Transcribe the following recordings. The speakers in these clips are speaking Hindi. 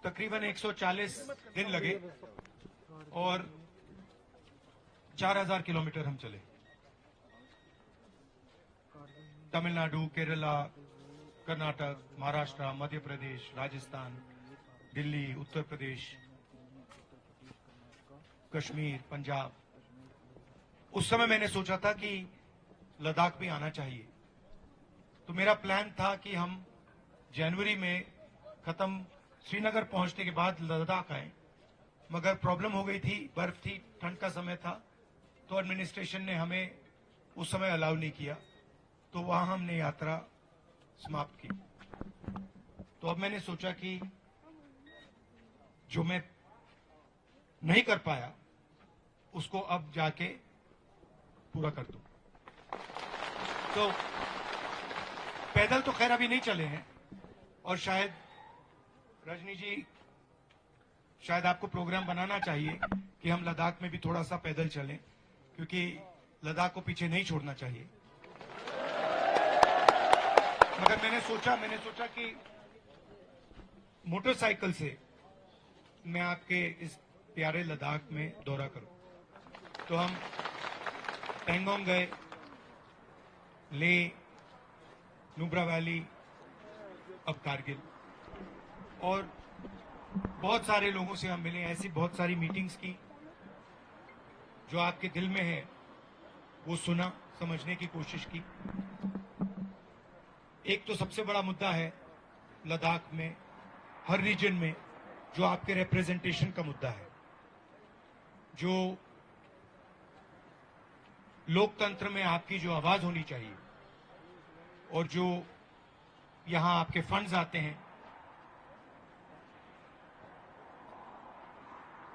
तकरीबन 140 दिन लगे और 4000 किलोमीटर हम चले। तमिलनाडु, केरला, कर्नाटक, महाराष्ट्र, मध्य प्रदेश, राजस्थान, दिल्ली, उत्तर प्रदेश, कश्मीर, पंजाब। उस समय मैंने सोचा था कि लद्दाख भी आना चाहिए, तो मेरा प्लान था कि हम जनवरी में खत्म श्रीनगर पहुंचने के बाद लद्दाख आए, मगर प्रॉब्लम हो गई थी, बर्फ थी, ठंड का समय था, तो एडमिनिस्ट्रेशन ने हमें उस समय अलाउ नहीं किया, तो वहां हमने यात्रा समाप्त की। तो अब मैंने सोचा कि जो मैं नहीं कर पाया उसको अब जाके पूरा कर दूं। तो पैदल तो खैर अभी नहीं चले हैं, और शायद रजनी जी, शायद आपको प्रोग्राम बनाना चाहिए कि हम लद्दाख में भी थोड़ा सा पैदल चलें, क्योंकि लद्दाख को पीछे नहीं छोड़ना चाहिए। मगर मैंने सोचा कि मोटरसाइकिल से मैं आपके इस प्यारे लद्दाख में दौरा करूं। तो हम पेंगोंग गए, ले, नुब्रा वैली, अब कारगिल, और बहुत सारे लोगों से हम मिले, ऐसी बहुत सारी मीटिंग्स की। जो आपके दिल में है वो सुना, समझने की कोशिश की। एक तो सबसे बड़ा मुद्दा है लद्दाख में, हर रीजन में, जो आपके रिप्रेजेंटेशन का मुद्दा है, जो लोकतंत्र में आपकी जो आवाज होनी चाहिए, और जो यहां आपके फंड्स आते हैं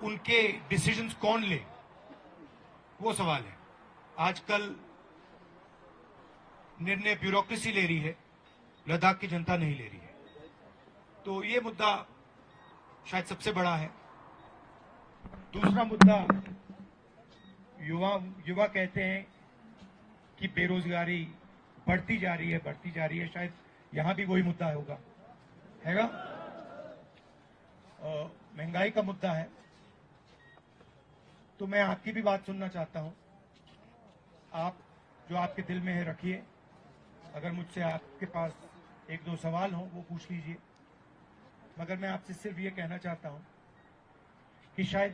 उनके डिसीजंस कौन ले, वो सवाल है। आजकल निर्णय ब्यूरोक्रेसी ले रही है, लद्दाख की जनता नहीं ले रही है। तो ये मुद्दा शायद सबसे बड़ा है। दूसरा मुद्दा, युवा कहते हैं कि बेरोजगारी बढ़ती जा रही है, शायद यहां भी वही मुद्दा होगा, हैगा। महंगाई का मुद्दा है। तो मैं आपकी भी बात सुनना चाहता हूं। आप जो आपके दिल में है रखिए, अगर मुझसे आपके पास एक दो सवाल हो वो पूछ लीजिए, मगर मैं आपसे सिर्फ ये कहना चाहता हूं कि शायद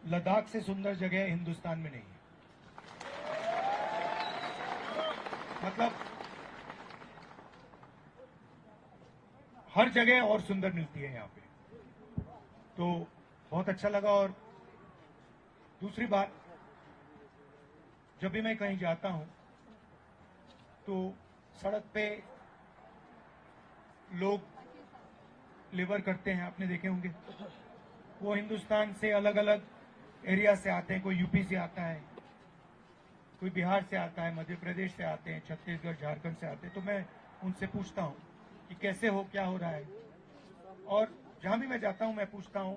लद्दाख से सुंदर जगह हिंदुस्तान में नहीं है। मतलब हर जगह और सुंदर मिलती है यहाँ पे, तो बहुत अच्छा लगा। और दूसरी बात, जब भी मैं कहीं जाता हूं तो सड़क पे लोग लेबर करते हैं, आपने देखे होंगे। वो हिंदुस्तान से अलग अलग एरिया से आते हैं, कोई यूपी से आता है, कोई बिहार से आता है, मध्य प्रदेश से आते हैं, छत्तीसगढ़, झारखंड से आते हैं। तो मैं उनसे पूछता हूं कि कैसे हो, क्या हो रहा है। और जहां भी मैं जाता हूं मैं पूछता हूं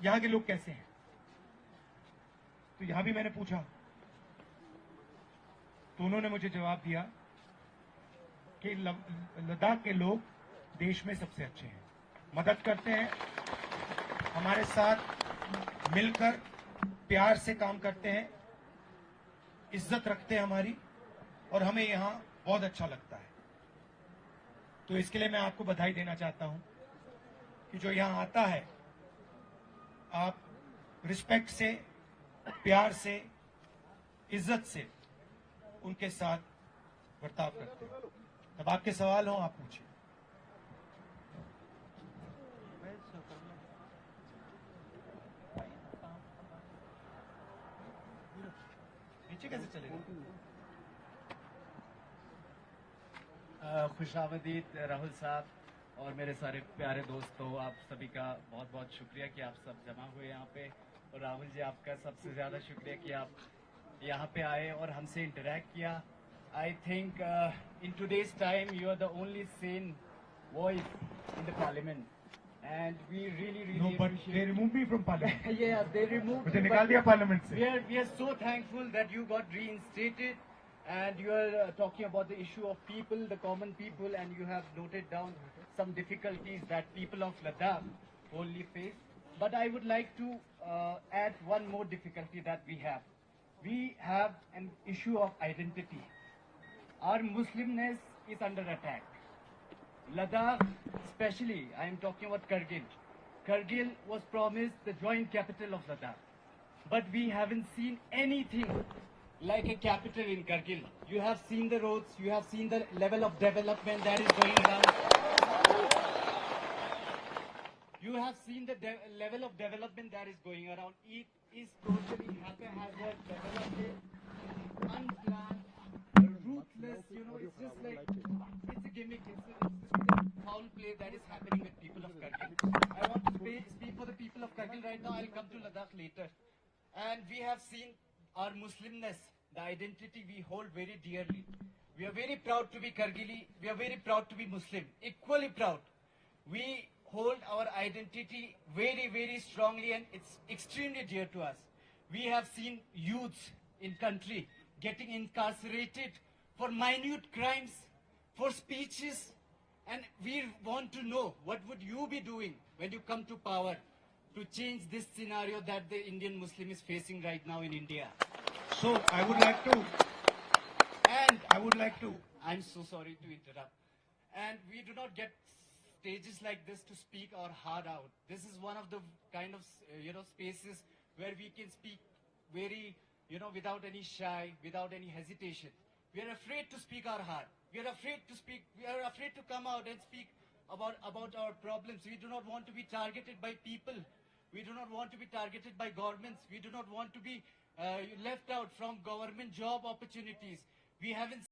यहां के लोग कैसे हैं। तो यहां भी मैंने पूछा, तो उन्होंने मुझे जवाब दिया कि लद्दाख के लोग देश में सबसे अच्छे हैं, मदद करते हैं, हमारे साथ मिलकर प्यार से काम करते हैं, इज्जत रखते हैं हमारी, और हमें यहां बहुत अच्छा लगता है। तो इसके लिए मैं आपको बधाई देना चाहता हूं कि जो यहां आता है, आप रिस्पेक्ट से, प्यार से, इज्जत से उनके साथ बर्ताव करते हैं। अब आपके सवाल हो आप पूछिए। नीचे कैसे चलेगा? खुशामदीद राहुल साहब और मेरे सारे प्यारे दोस्तों, आप सभी का बहुत बहुत शुक्रिया कि आप सब जमा हुए यहाँ पे। और राहुल जी, आपका सबसे ज़्यादा शुक्रिया कि आप यहाँ पे आए और हमसे इंटरेक्ट किया। I think in today's time you are the only sane voice in the parliament and we really No, but they removed me from parliament. yeah, they removed मुझे you, निकाल दिया parliament से. we are so thankful that you got reinstated and you are talking about the issue of people, the common people, and you have noted down some difficulties that people of Ladakh only face. But I would like to add one more difficulty that we have. We have an issue of identity. Our Muslimness is under attack. Ladakh, especially, I am talking about Kargil. Kargil was promised the joint capital of Ladakh. But we haven't seen anything like a capital in Kargil. You have seen the roads, you have seen the level of development that is going down. You have seen the level of development that is going around. It is totally haphazard, development, unplanned, ruthless. You know, it's just like it's a gimmick. It's a foul play that is happening with people of Kargil. I want to speak for the people of Kargil right now. I'll come to Ladakh later. And we have seen our Muslimness, the identity we hold very dearly. We are very proud to be Kargili. We are very proud to be Muslim. Equally proud. We hold our identity very, very strongly, and it's extremely dear to us. We have seen youths in country getting incarcerated for minute crimes, for speeches, and we want to know what would you be doing when you come to power to change this scenario that the Indian Muslim is facing right now in India. So I would like to. I'm so sorry to interrupt. And we do not get stages like this to speak our heart out. This is one of the kind of spaces where we can speak very without any shy, without any hesitation. We are afraid to speak our heart. We are afraid to speak. We are afraid to come out and speak about our problems. We do not want to be targeted by people. We do not want to be targeted by governments. We do not want to be left out from government job opportunities. We haven't